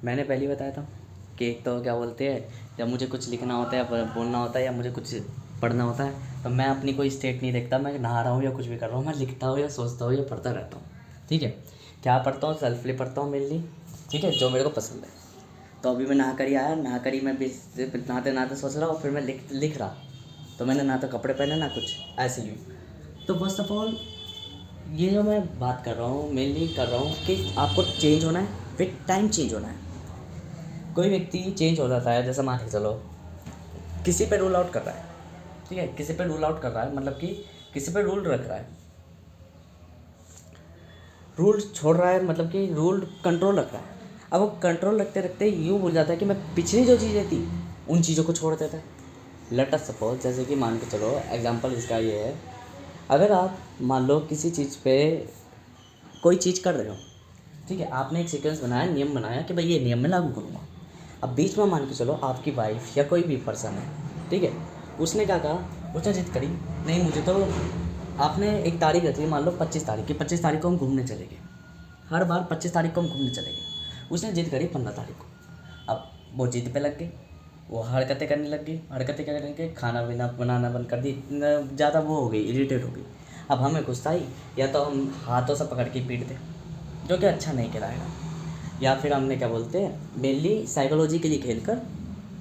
मैंने पहले ही बताया था कि एक तो क्या बोलते हैं, जब मुझे कुछ लिखना होता है या बोलना होता है या मुझे कुछ पढ़ना होता है तो मैं अपनी कोई स्टेट नहीं देखता, मैं नहा रहा हूँ या कुछ भी कर रहा हूँ, मैं लिखता हूँ या सोचता हूँ या पढ़ता रहता हूँ। ठीक है, क्या पढ़ता हूँ, सेल्फली पढ़ता हूँ मेनली। ठीक है, जो मेरे को पसंद है। तो अभी मैं नहा कर ही आया, नहा कर ही मैं भी नहाते नहाते सोच रहा हूँ, फिर मैं लिख रहा। तो मैंने ना तो कपड़े पहने ना कुछ, ऐसे ही हूँ। तो फर्स्ट ऑफ ऑल ये जो मैं बात कर रहा हूँ मेनली कर रहा हूँ कि आपको चेंज होना है, विद टाइम चेंज होना है। कोई व्यक्ति चेंज हो जाता है, जैसे मान के चलो किसी पे रूल आउट कर रहा है। ठीक है, किसी पे रूल आउट कर रहा है मतलब कि किसी पे रूल रख रहा है, रूल छोड़ रहा है, मतलब कि रूल कंट्रोल रख रहा है। अब वो कंट्रोल रखते रखते यूँ भूल जाता है कि मैं पिछली जो चीज़ें थी उन चीज़ों को छोड़ देता है। लेट अस सपोज, जैसे कि मान के चलो एग्जांपल इसका ये है, अगर आप मान लो किसी चीज़ पे कोई चीज़ कर रहे हो। ठीक है, आपने एक सीक्वेंस बनाया, नियम बनाया कि भाई ये नियम मैं लागू करूँगा। अब बीच में मान के चलो आपकी वाइफ या कोई भी पर्सन है, ठीक है, उसने क्या कहा, उसने जिद करी, नहीं मुझे तो, आपने एक तारीख रखी है, मान लो 25 तारीख की, 25 तारीख को हम घूमने चलेंगे। हर बार 25 तारीख को हम घूमने चलेंगे। उसने जिद करी 15 तारीख को। अब वो जिद पे लग गई, वो हरकतें करने लग गई। हरकतें क्या करेंगे, खाना पीना बनाना बंद कर दी, ज़्यादा वो हो गई, इरिटेट हो गई। अब हमें गुस्सा आई, या तो हम हाथों से पकड़ के पीट दें, जो कि अच्छा नहीं कहलाएगा, या फिर हमने क्या बोलते हैं मेनली साइकोलॉजिकली खेल कर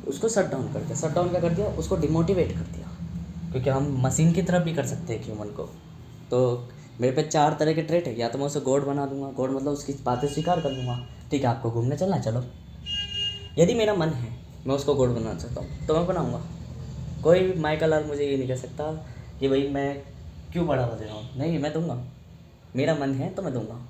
उसको शट डाउन कर दिया। शट डाउन क्या कर दिया, उसको डिमोटिवेट कर दिया। क्योंकि हम मशीन की तरफ भी कर सकते हैं ह्यूमन को। तो मेरे पे 4 तरह के ट्रेट है, या तो मैं उसे गॉड बना दूंगा, गॉड मतलब उसकी बातें स्वीकार कर दूंगा। ठीक है, आपको घूमने चलना, चलो। यदि मेरा मन है मैं उसको गॉड बनाना चाहता हूँ तो मैं बनाऊँगा। कोई भी माइकल लाल मुझे ये नहीं कह सकता कि भाई मैं क्यों बढ़ावा दे रहा हूँ, नहीं, मैं दूंगा। मेरा मन है तो मैं दूंगा।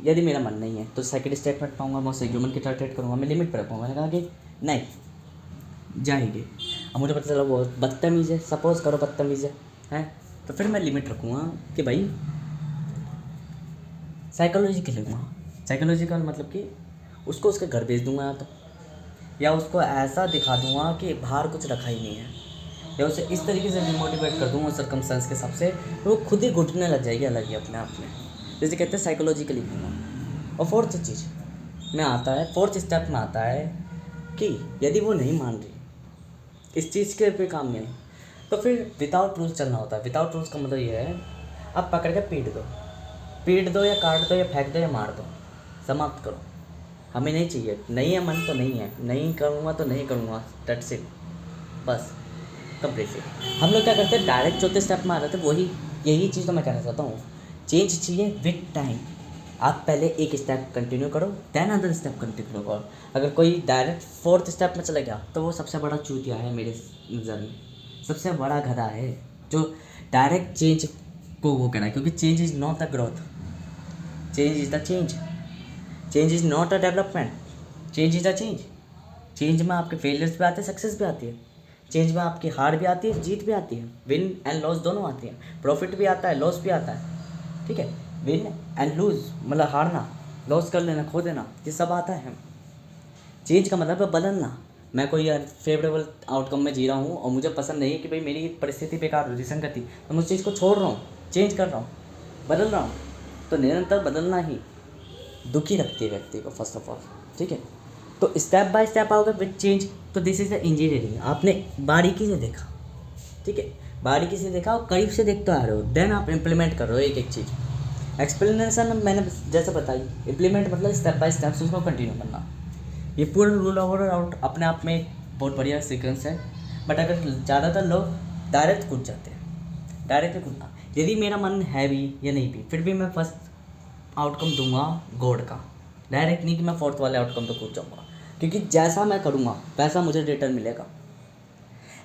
यदि मेरा मन नहीं है तो सेकंड स्टेप रख पाऊंगा, मैं उसे ह्यूमन की तरह ट्रीट करूँगा, मैं लिमिट पर रखूँगा। मैंने कहा कि नहीं जाएंगे। अब मुझे पता चला वो बदतमीज़ है, सपोज़ करो बदतमीज़ है, हैं, तो फिर मैं लिमिट रखूँगा कि भाई साइकोलॉजिकल लूँगा। साइकोलॉजिकल मतलब कि उसको उसके घर भेज दूँगा, या उसको ऐसा दिखा दूँगा कि बाहर कुछ रखा ही नहीं है, या उसे इस तरीके से डिमोटिवेट कर दूँगा सर्कमस्टेंस के हिसाब से, तो वो खुद ही घुटने लग जाएगी अलग ही अपने आप में। जैसे कहते हैं साइकोलॉजिकली घूमना। और फोर्थ चीज़ में आता है, फोर्थ स्टेप में आता है कि यदि वो नहीं मान रही इस चीज़ के पे काम में, तो फिर विदाउट रूल्स चलना होता है। विदाउट रूल्स का मतलब ये है, आप पकड़ के पीट दो या काट दो या फेंक दो या मार दो, समाप्त करो। हमें नहीं चाहिए, नहीं है मन तो नहीं है, नहीं करूँगा तो नहीं करूँगा, दैट्स इट, बस कंप्लीटली। हम लोग क्या करते हैं, डायरेक्ट चौथे स्टेप में आ जाते हैं। वही यही चीज़ तो मैं कहना चाहता हूँ, चेंज चाहिए विद टाइम। आप पहले एक स्टेप कंटिन्यू करो, देन अदर स्टेप कंटिन्यू करो। अगर कोई डायरेक्ट फोर्थ स्टेप में चला गया तो वो सबसे बड़ा चूतिया है मेरे नज़र में, सबसे बड़ा गधा है जो डायरेक्ट चेंज को वो कह रहा है। क्योंकि change is not the growth, change is the change. Change is not a development, change is the change. Change में आपके फेलियर्स भी आते हैं, सक्सेस भी आती है। चेंज में आपकी हार भी आती है, जीत भी आती है, विन एंड लॉस दोनों आती हैं। प्रॉफिट भी आता है, लॉस भी आता है। ठीक है, विन एंड लूज मतलब हारना, लॉस कर लेना, खो देना, ये सब आता है। चेंज का मतलब है बदलना। मैं कोई फेवरेबल आउटकम में जी रहा हूँ और मुझे पसंद नहीं है कि भाई मेरी परिस्थिति बेकार हो, विसंगति, तो मैं उस चीज़ को छोड़ रहा हूँ, चेंज कर रहा हूँ, बदल रहा हूँ। तो निरंतर बदलना ही दुखी रखती है व्यक्ति को, फर्स्ट ऑफ ऑल। ठीक है, तो स्टेप बाय स्टेप आओगे विद चेंज, तो दिस इज़ द इंजीनियरिंग। आपने बारीकी से देखा, ठीक है, बारीकी से देखा और करीब से देखते आ रहे हो, देन आप इम्प्लीमेंट कर रहे हो एक एक चीज़। एक्सप्लेनेशन मैंने जैसे बताई, इम्प्लीमेंट मतलब स्टेप बाय स्टेप उसको कंटिन्यू करना। ये पूरा रूल ओवर आउट अपने आप में एक बहुत बढ़िया सीक्वेंस है। बट अगर ज़्यादातर लोग डायरेक्ट कूद जाते हैं, डायरेक्ट कूदना। यदि मेरा मन है भी या नहीं भी, फिर भी मैं फर्स्ट आउटकम दूंगा गॉड का, डायरेक्ट नहीं कि मैं फोर्थ वाले आउटकम तो कूद जाऊँगा। क्योंकि जैसा मैं करूँगा वैसा मुझे रिटर्न मिलेगा।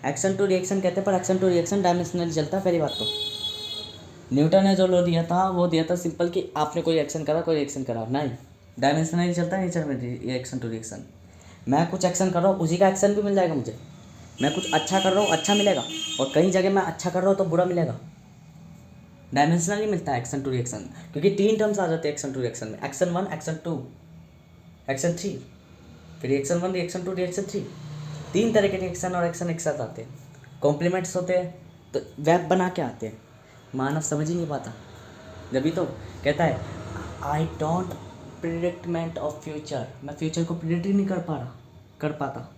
एक्शन टू रिएक्शन कहते हैं, पर एक्शन टू रिएक्शन डायमेंशनली चलता है। पहली बात तो न्यूटन ने जो लो दिया था वो दिया था सिंपल कि आपने कोई एक्शन करा, कोई रिएक्शन करा, नहीं, डायमेंशनली चलता है नेचर में रिएक्शन टू रिएक्शन। मैं कुछ एक्शन कर रहा हूँ, उसी का एक्शन भी मिल जाएगा मुझे। मैं कुछ अच्छा कर रहा हूँ, अच्छा मिलेगा, और कई जगह मैं अच्छा कर रहा हूँ तो बुरा मिलेगा। डायमेंशनली मिलता है एक्शन टू रिएक्शन, क्योंकि 3 टर्म्स आ जाते हैं एक्शन टू रिएक्शन में, एक्शन 1, एक्शन 2, एक्शन 3, फिर रिएक्शन 1, रिएक्शन 2, रिएक्शन 3। 3 तरह के रिएक्शन और एक्शन एक साथ आते हैं, कॉम्प्लीमेंट्स होते हैं, तो वेब बना के आते हैं। मानव समझ ही नहीं पाता, जब भी तो कहता है आई डोंट प्रिडिक्टमेंट ऑफ फ्यूचर, मैं फ्यूचर को प्रिडिक्ट ही नहीं कर पाता।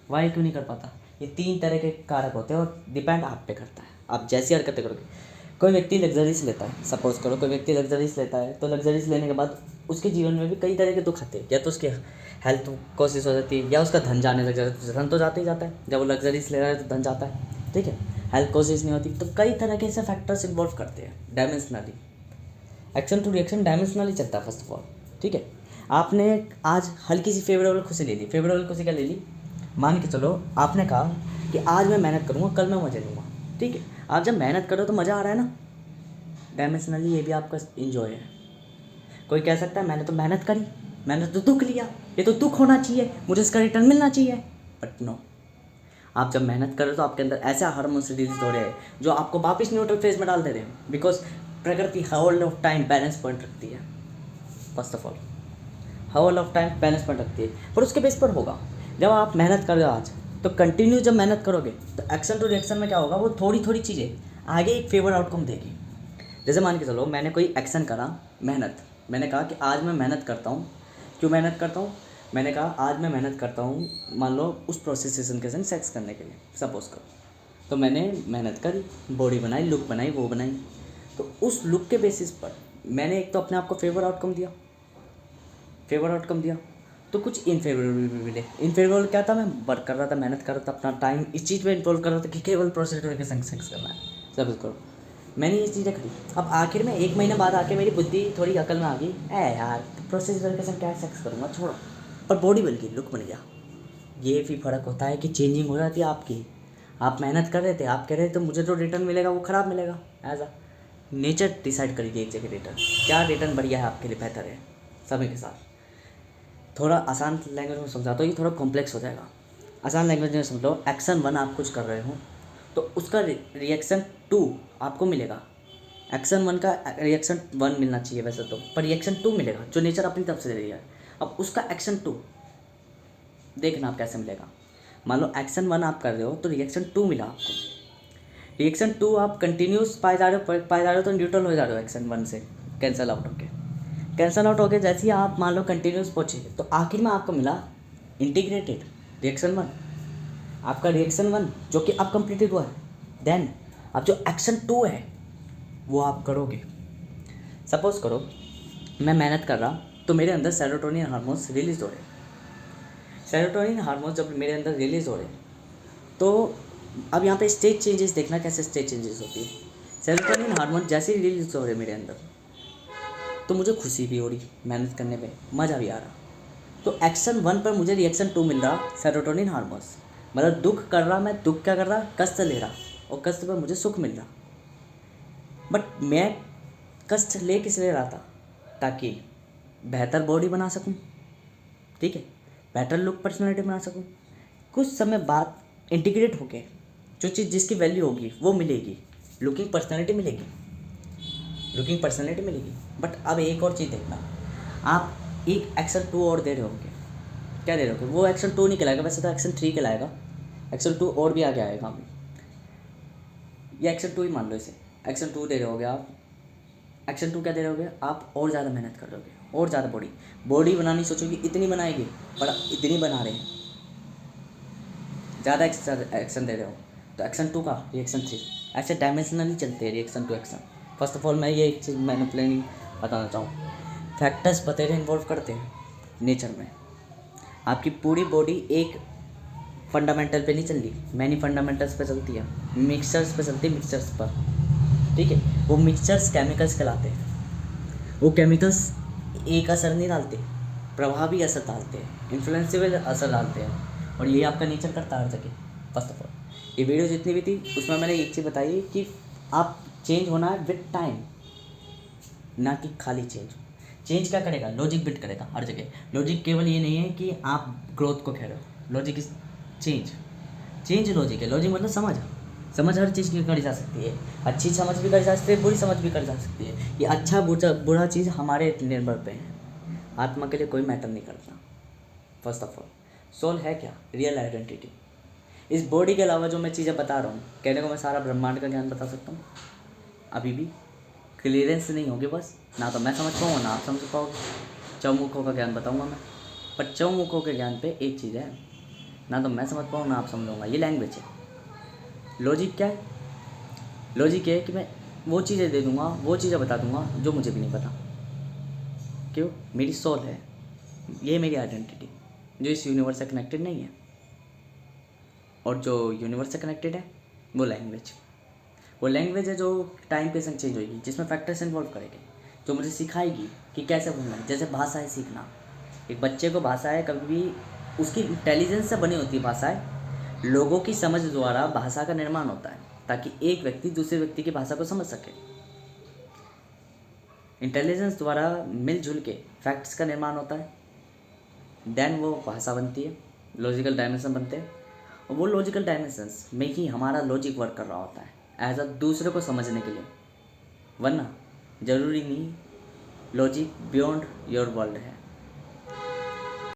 वाई क्यों नहीं कर पाता? ये 3 तरह के कारक होते हैं और डिपेंड आप पे करता है, आप जैसी हरकतें करोगे। कोई व्यक्ति लग्जरीज लेता है, सपोज करो कोई व्यक्ति लग्जरीज लेता है, तो लग्जरीज लेने के बाद उसके जीवन में भी कई तरह के दुख आते हैं। या तो उसकी हेल्थ कोशिश हो जाती है, या उसका धन जाने लग जाता है। धन तो जाता ही जाता है, जब वो लग्जरीज ले रहा है तो धन जाता है, ठीक है। हेल्थ कोशिश नहीं होती, तो कई तरह के ऐसे फैक्टर्स इन्वॉल्व करते हैं dimensionally. Action to reaction dimensionally चलता है फर्स्ट ऑफ ऑल, ठीक है। आपने आज हल्की सी फेवरेबल खुशी ले ली। फेवरेबल खुशी क्या ले ली? मान के चलो आपने कहा कि आज मैं मेहनत करूँगा, कल मैं मज़े लूँगा, ठीक है। आप जब मेहनत करो तो मज़ा आ रहा है ना, डायमेंशनली ये भी आपका इन्जॉय है। कोई कह सकता है मैंने तो मेहनत करी, मैंने तो दुख लिया, ये तो दुख होना चाहिए, मुझे इसका रिटर्न मिलना चाहिए। बट नो, आप जब मेहनत कर रहे हो तो आपके अंदर ऐसा हार्मोन्स रिलीज हो रहे हैं जो आपको वापस न्यूट्रल फेज में डाल दे रहे हैं। बिकॉज प्रकृति whole of time balance point रखती है। First of all whole of time balance point रखती है, पर उसके बेस पर होगा। जब आप मेहनत कर रहे हो आज, तो कंटिन्यू जब मेहनत करोगे तो एक्शन टू रिएक्शन में क्या होगा, वो थोड़ी थोड़ी चीज़ें आगे एक फेवर आउटकम देगी। जैसे मान के चलो मैंने कोई एक्शन करा, मेहनत, मैंने कहा कि आज मैं मेहनत करता हूँ। क्यों मेहनत करता हूँ? मैंने कहा आज मैं मेहनत करता हूँ, मान लो उस प्रोसेसेशन के संग सेक्स करने के लिए, सपोज करो। तो मैंने मेहनत करी, बॉडी बनाई, लुक बनाई, वो बनाई। तो उस लुक के बेसिस पर मैंने एक तो अपने आप को फेवर आउटकम दिया, तो कुछ इनफेवरेबल भी मिले। इनफेवरेबल क्या था? मैं वर्क कर रहा था, मेहनत कर रहा था, अपना टाइम इस चीज़ में इन्वॉल्व कर रहा था कि केवल प्रोसेसर के संग सेक्स करना है, सपोज करो। मैंने ये चीज़ें करी। अब आखिर में 1 महीने बाद आके मेरी बुद्धि थोड़ी अकल में आ गई, यार प्रोसेसर के संग क्या सेक्स करूँगा, छोड़ो। पर बॉडी बन गई, लुक बन गया। ये भी फ़र्क होता है कि चेंजिंग हो जाती है आपकी। आप मेहनत कर रहे थे, आप कह रहे थे तो मुझे जो रिटर्न मिलेगा वो ख़राब मिलेगा। एज आ नेचर डिसाइड करिए एक जगह रिटर्न, क्या रिटर्न बढ़िया है आपके लिए, बेहतर है। समय के साथ थोड़ा आसान लैंग्वेज में समझाता हूँ, ये थोड़ा कॉम्प्लेक्स हो जाएगा। आसान लैंग्वेज में समझ लो, एक्शन 1 आप कुछ कर रहे हो तो उसका रिएक्शन 2 आपको मिलेगा। एक्शन 1 का रिएक्शन 1 मिलना चाहिए वैसे तो, पर रिएक्शन 2 मिलेगा जो नेचर अपनी तरफ से दे रही है। अब उसका एक्शन 2 देखना आप कैसे मिलेगा। मान लो एक्शन 1 आप कर रहे हो तो रिएक्शन 2 मिला आपको। रिएक्शन 2 आप कंटिन्यूस पाए जा रहे हो तो न्यूट्रल हो जा रहे हो एक्शन 1 से, कैंसिल आउट होके जैसे ही आप मान लो कंटिन्यूस पहुँचे तो आखिर में आपको मिला इंटीग्रेटेड रिएक्शन 1। आपका रिएक्शन 1 जो कि अब कंप्लीटेड हुआ है। देन अब जो एक्शन 2 है वो आप करोगे। सपोज करो मैं मेहनत कर रहा तो मेरे अंदर सेरोटोनिन हार्मोन्स रिलीज़ हो रहे। सेरोटोनिन हार्मोन्स जब मेरे अंदर रिलीज़ हो रहे तो अब यहाँ पे स्टेज चेंजेस देखना, कैसे स्टेज चेंजेस होती है। सेरोटोनिन हार्मोन जैसे ही रिलीज हो रहे मेरे अंदर तो मुझे खुशी भी हो रही, मेहनत करने में मज़ा भी आ रहा। तो एक्शन 1 पर मुझे रिएक्शन 2 मिल रहा, सेरोटोनिन हार्मोन्स। मतलब दुख कर रहा मैं, दुख क्या कर रहा, कष्ट ले रहा, और कष्ट पर मुझे सुख मिल रहा। बट मैं कष्ट ले किस ले रहा था? ताकि बेहतर बॉडी बना सकूं, ठीक है, बेटर लुक पर्सनैलिटी बना सकूं। कुछ समय बाद इंटीग्रेट होके जो चीज़ जिसकी वैल्यू होगी वो मिलेगी, लुकिंग पर्सनैलिटी मिलेगी। बट अब एक और चीज़ देखना, आप एक एक्शन 2 और दे रहे होगे। क्या दे रहे होगे? वो एक्शन 2 नहीं कहलाएगा, वैसे तो एक्शन 3 कहलाएगा। एक्शन 2 और भी आगे आएगा अभी, ये एक्शन 2 ही मान लो इसे। एक्शन 2 दे रहे होगे आप। एक्शन 2 क्या दे रहे होगे? आप और ज़्यादा मेहनत कर रहे और ज़्यादा बॉडी बनानी सोचोगे, इतनी बनाएगी, पर इतनी बना रहे हैं, ज़्यादा एक्शन दे रहे हो। तो एक्शन 2 का रिएक्शन 3, ऐसे डायमेंशनली चलते हैं reaction to action. First of all मैं ये एक चीज़ मैंने प्लानिंग बताना चाहूँ, फैक्टर्स बतेरे इन्वॉल्व करते हैं नेचर में। आपकी पूरी बॉडी एक फंडामेंटल पे नहीं चल रही, मैनी फंडामेंटल्स पे चलती है, मिक्सचर्स पे चलती है, मिक्सचर्स पर, ठीक है। वो मिक्सचर्स केमिकल्स कहलाते हैं। वो केमिकल्स एक असर नहीं डालते, प्रभावी असर डालते हैं, इन्फ्लुएंसिबल असर डालते हैं, और ये आपका नेचर करता है हर जगह। फर्स्ट ऑफ ऑल ये वीडियो जितनी भी थी उसमें मैंने एक चीज़ बताई कि आप चेंज होना है विद टाइम, ना कि खाली चेंज क्या करेगा? लॉजिक बिल्ड करेगा हर जगह। लॉजिक केवल ये नहीं है कि आप ग्रोथ को कह रहे हो, लॉजिक इज चेंज लॉजिक है। लॉजिक मतलब समझ हर चीज़ की करी जा सकती है, अच्छी समझ भी करी जा सकती है, बुरी समझ भी करी जा सकती है। ये अच्छा बुरा चीज़ हमारे निर्भर पे है, आत्मा के लिए कोई मैटर नहीं करता। फर्स्ट ऑफ ऑल सोल है क्या? Real identity. इस बॉडी के अलावा जो मैं चीज़ें बता रहा हूँ, कहने को मैं सारा ब्रह्मांड का ज्ञान बता सकता हूँ, अभी भी क्लियरेंस नहीं होगी बस, ना तो मैं समझ पाऊँगा ना आप समझ पाओगे। चौमुखों का ज्ञान बताऊंगा मैं, पर चौमुखों के ज्ञान पे एक चीज़ है, ना तो मैं समझ पाऊँ ना आप समझूंगा, ये लैंग्वेज है। लॉजिक क्या है? लॉजिक ये है कि मैं वो चीज़ें दे दूंगा, वो चीज़ें बता दूंगा जो मुझे भी नहीं पता। क्यों? मेरी सोल है, ये मेरी आइडेंटिटी जो इस यूनिवर्स से कनेक्टेड नहीं है। और जो यूनिवर्स से कनेक्टेड है वो लैंग्वेज, वो लैंग्वेज है जो टाइम के संग चेंज होगी, जिसमें फैक्टर्स इन्वॉल्व करेंगे, जो मुझे सिखाएगी कि कैसे बोलना है। जैसे भाषा है सीखना, एक बच्चे को भाषा है, कभी भी उसकी इंटेलिजेंस से बनी होती है भाषाएं। लोगों की समझ द्वारा भाषा का निर्माण होता है ताकि एक व्यक्ति दूसरे व्यक्ति की भाषा को समझ सके। इंटेलिजेंस द्वारा मिलजुल के फैक्ट्स का निर्माण होता है, देन वो भाषा बनती है, लॉजिकल डायमेंशन बनते हैं। और वो लॉजिकल डायमेंशंस में ही हमारा लॉजिक वर्क कर रहा होता है एज अ दूसरे को समझने के लिए, वरना ज़रूरी नहीं लॉजिक बियॉन्ड योर वर्ल्ड है।